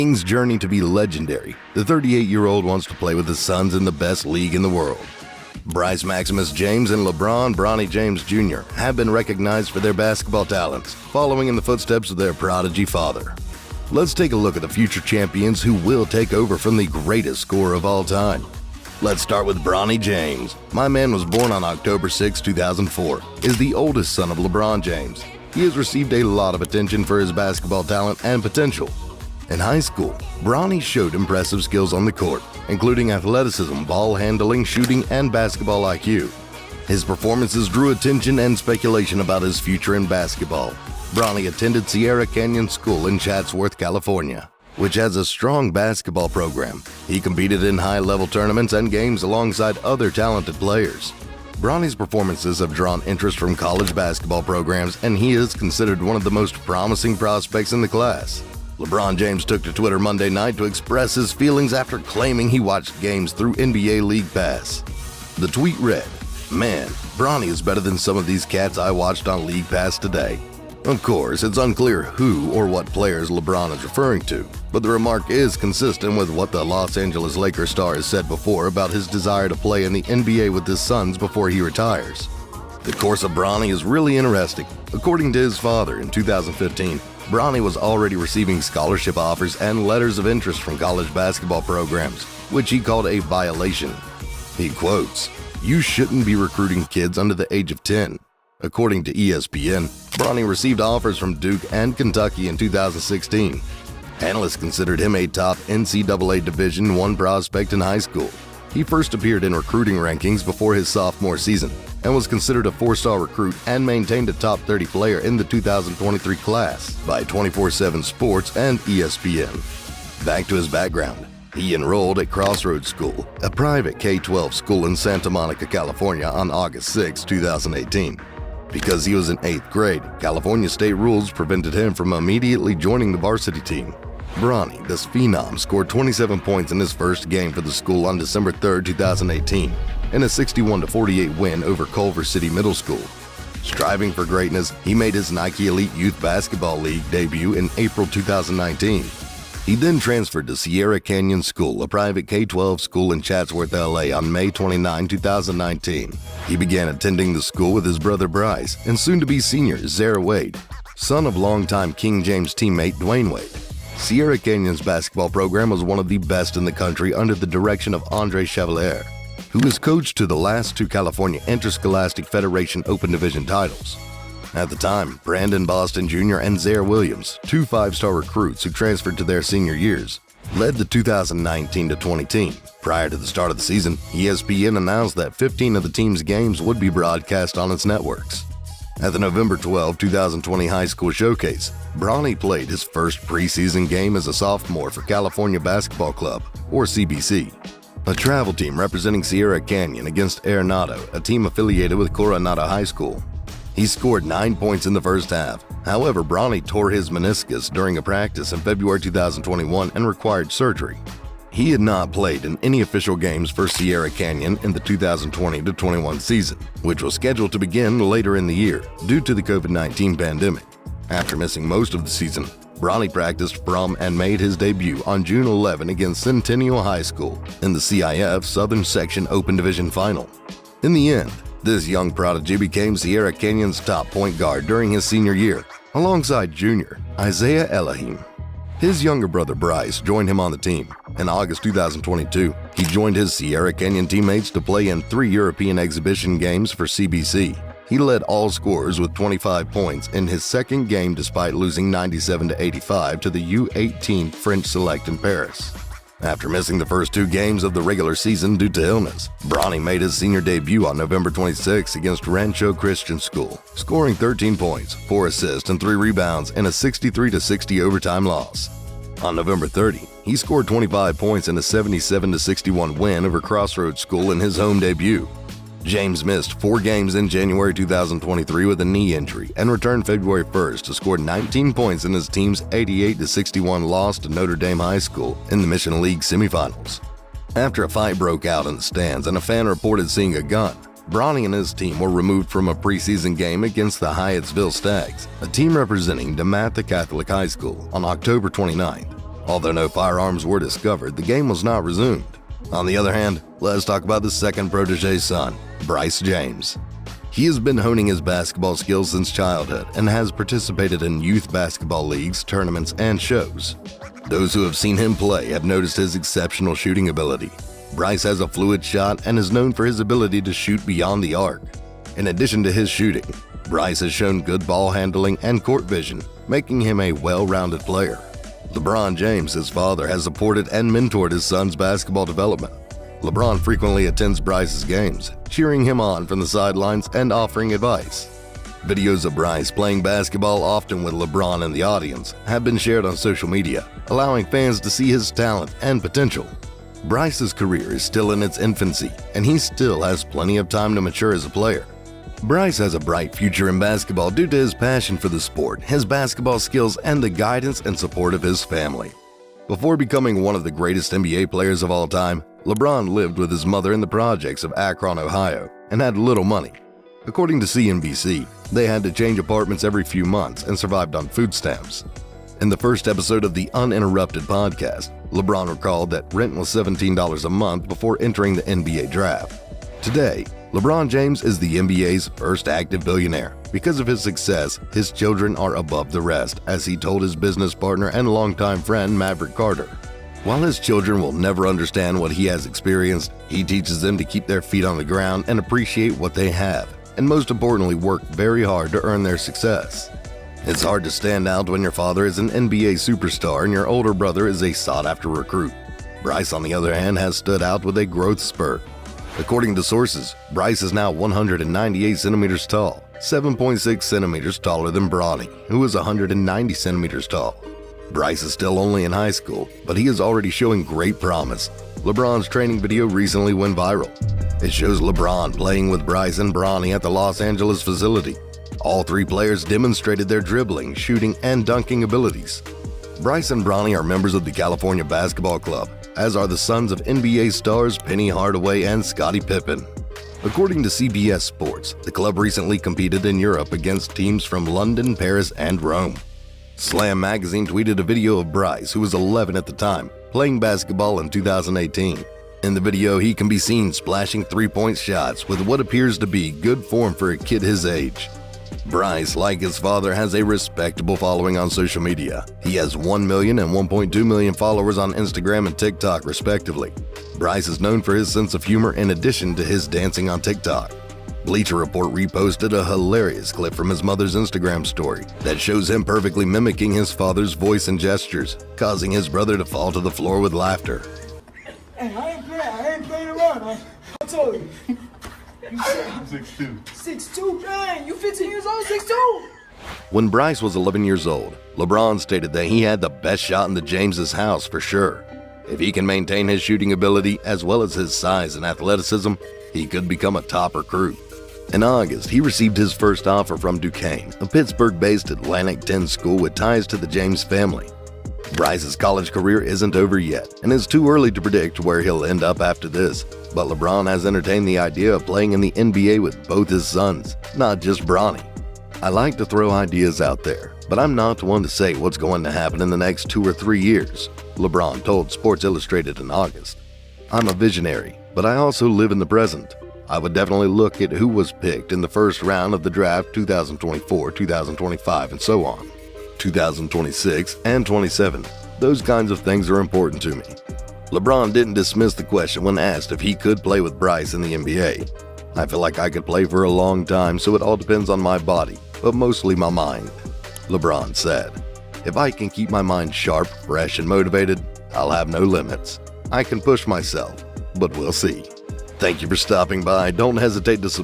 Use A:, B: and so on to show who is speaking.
A: King's journey to be legendary, the 38-year-old wants to play with his sons in the best league in the world. Bryce Maximus James and Lebron Bronny James Jr. have been recognized for their basketball talents, following in the footsteps of their prodigy father. Let's take a look at the future champions who will take over from the greatest scorer of all time. Let's start with Bronny James. My man was born on October 6, 2004, is the oldest son of LeBron James. He has received a lot of attention for his basketball talent and potential. In high school, Bronny showed impressive skills on the court, including athleticism, ball handling, shooting, and basketball IQ. His performances drew attention and speculation about his future in basketball. Bronny attended Sierra Canyon School in Chatsworth, California, which has a strong basketball program. He competed in high-level tournaments and games alongside other talented players. Bronny's performances have drawn interest from college basketball programs, and he is considered one of the most promising prospects in the class. LeBron James took to Twitter Monday night to express his feelings after claiming he watched games through NBA League Pass. The tweet read, "Man, Bronny is better than some of these cats I watched on League Pass today." Of course, it's unclear who or what players LeBron is referring to, but the remark is consistent with what the Los Angeles Lakers star has said before about his desire to play in the NBA with his sons before he retires. The course of Bronny is really interesting. According to his father, in 2015, Bronny was already receiving scholarship offers and letters of interest from college basketball programs, which he called a violation. He quotes, "You shouldn't be recruiting kids under the age of 10. According to ESPN, Bronny received offers from Duke and Kentucky in 2016. Analysts considered him a top NCAA Division I prospect in high school. He first appeared in recruiting rankings before his sophomore season and was considered a four-star recruit and maintained a top 30 player in the 2023 class by 24/7 Sports and ESPN. Back to his background. He enrolled at Crossroads School, a private K-12 school in Santa Monica, California on August 6, 2018. Because he was in 8th grade, California state rules prevented him from immediately joining the varsity team. Bronny, this phenom, scored 27 points in his first game for the school on December 3, 2018, in a 61-48 win over Culver City Middle School. Striving for greatness, he made his Nike Elite Youth Basketball League debut in April 2019. He then transferred to Sierra Canyon School, a private K-12 school in Chatsworth, LA on May 29, 2019. He began attending the school with his brother Bryce and soon-to-be senior Zara Wade, son of longtime King James teammate Dwayne Wade. Sierra Canyon's basketball program was one of the best in the country under the direction of Andre Chevalier, who was coached to the last two California Interscholastic Federation Open Division titles. At the time, Brandon Boston Jr. and Zaire Williams, two five-star recruits who transferred to their senior years, led the 2019-20 team. Prior to the start of the season, ESPN announced that 15 of the team's games would be broadcast on its networks. At the November 12, 2020 High School Showcase, Bronny played his first preseason game as a sophomore for California Basketball Club, or CBC, a travel team representing Sierra Canyon against Arenado, a team affiliated with Coronado High School. He scored 9 points in the first half. However, Bronny tore his meniscus during a practice in February 2021 and required surgery. He had not played in any official games for Sierra Canyon in the 2020-21 season, which was scheduled to begin later in the year due to the COVID-19 pandemic. After missing most of the season, Bronny practiced from and made his debut on June 11 against Centennial High School in the CIF Southern Section Open Division Final. In the end, this young prodigy became Sierra Canyon's top point guard during his senior year, alongside junior Isaiah Elohim. His younger brother Bryce joined him on the team. In August 2022, he joined his Sierra Canyon teammates to play in 3 European exhibition games for CBC. He led all scorers with 25 points in his second game despite losing 97-85 to the U18 French Select in Paris. After missing the first 2 games of the regular season due to illness, Bronny made his senior debut on November 26 against Rancho Christian School, scoring 13 points, 4 assists, and 3 rebounds in a 63-60 overtime loss. On November 30, he scored 25 points in a 77-61 win over Crossroads School in his home debut. James missed 4 games in January 2023 with a knee injury and returned February 1st to score 19 points in his team's 88-61 loss to Notre Dame High School in the Mission League semifinals. After a fight broke out in the stands and a fan reported seeing a gun, Bronny and his team were removed from a preseason game against the Hyattsville Stags, a team representing DeMatha Catholic High School, on October 29th. Although no firearms were discovered, the game was not resumed. On the other hand, let's talk about the second protege's son, Bryce James. He has been honing his basketball skills since childhood and has participated in youth basketball leagues, tournaments, and shows. Those who have seen him play have noticed his exceptional shooting ability. Bryce has a fluid shot and is known for his ability to shoot beyond the arc. In addition to his shooting, Bryce has shown good ball handling and court vision, making him a well-rounded player. LeBron James, his father, has supported and mentored his son's basketball development. LeBron frequently attends Bryce's games, cheering him on from the sidelines and offering advice. Videos of Bryce playing basketball, often with LeBron in the audience, have been shared on social media, allowing fans to see his talent and potential. Bryce's career is still in its infancy, and he still has plenty of time to mature as a player. Bryce has a bright future in basketball due to his passion for the sport, his basketball skills, and the guidance and support of his family. Before becoming one of the greatest NBA players of all time, LeBron lived with his mother in the projects of Akron, Ohio, and had little money. According to CNBC, they had to change apartments every few months and survived on food stamps. In the first episode of the Uninterrupted podcast, LeBron recalled that rent was $17 a month before entering the NBA draft. Today, LeBron James is the NBA's first active billionaire. Because of his success, his children are above the rest, as he told his business partner and longtime friend Maverick Carter. While his children will never understand what he has experienced, he teaches them to keep their feet on the ground and appreciate what they have, and most importantly, work very hard to earn their success. It's hard to stand out when your father is an NBA superstar and your older brother is a sought-after recruit. Bryce, on the other hand, has stood out with a growth spurt. According to sources, Bryce is now 198 centimeters tall, 7.6 centimeters taller than Bronny, who is 190 centimeters tall. Bryce is still only in high school, but he is already showing great promise. LeBron's training video recently went viral. It shows LeBron playing with Bryce and Bronny at the Los Angeles facility. All three players demonstrated their dribbling, shooting, and dunking abilities. Bryce and Bronny are members of the California Basketball Club, as are the sons of NBA stars Penny Hardaway and Scottie Pippen. According to CBS Sports, the club recently competed in Europe against teams from London, Paris, and Rome. Slam magazine tweeted a video of Bryce, who was 11 at the time, playing basketball in 2018. In the video, he can be seen splashing three-point shots with what appears to be good form for a kid his age. Bryce, like his father, has a respectable following on social media. He has 1 million and 1.2 million followers on Instagram and TikTok, respectively. Bryce is known for his sense of humor in addition to his dancing on TikTok. Bleacher Report reposted a hilarious clip from his mother's Instagram story that shows him perfectly mimicking his father's voice and gestures, causing his brother to fall to the floor with laughter.
B: Hey, I ain't playing around. I told you. You
C: 6'2".
B: 6'2"? Dang, you 15 years old, 6'2"?
A: When Bryce was 11 years old, LeBron stated that he had the best shot in the James' house for sure. If he can maintain his shooting ability as well as his size and athleticism, he could become a top recruit. In August, he received his first offer from Duquesne, a Pittsburgh-based Atlantic 10 school with ties to the James family. Bryce's college career isn't over yet, and it's too early to predict where he'll end up after this, but LeBron has entertained the idea of playing in the NBA with both his sons, not just Bronny. I like to throw ideas out there, but I'm not one to say what's going to happen in the next 2 or 3 years, LeBron told Sports Illustrated in August. I'm a visionary, but I also live in the present. I would definitely look at who was picked in the first round of the draft 2024, 2025, and so on. 2026 and 27. Those kinds of things are important to me. LeBron didn't dismiss the question when asked if he could play with Bryce in the NBA. I feel like I could play for a long time, so it all depends on my body, but mostly my mind, LeBron said. If I can keep my mind sharp, fresh, and motivated, I'll have no limits. I can push myself, but we'll see. Thank you for stopping by. Don't hesitate to subscribe.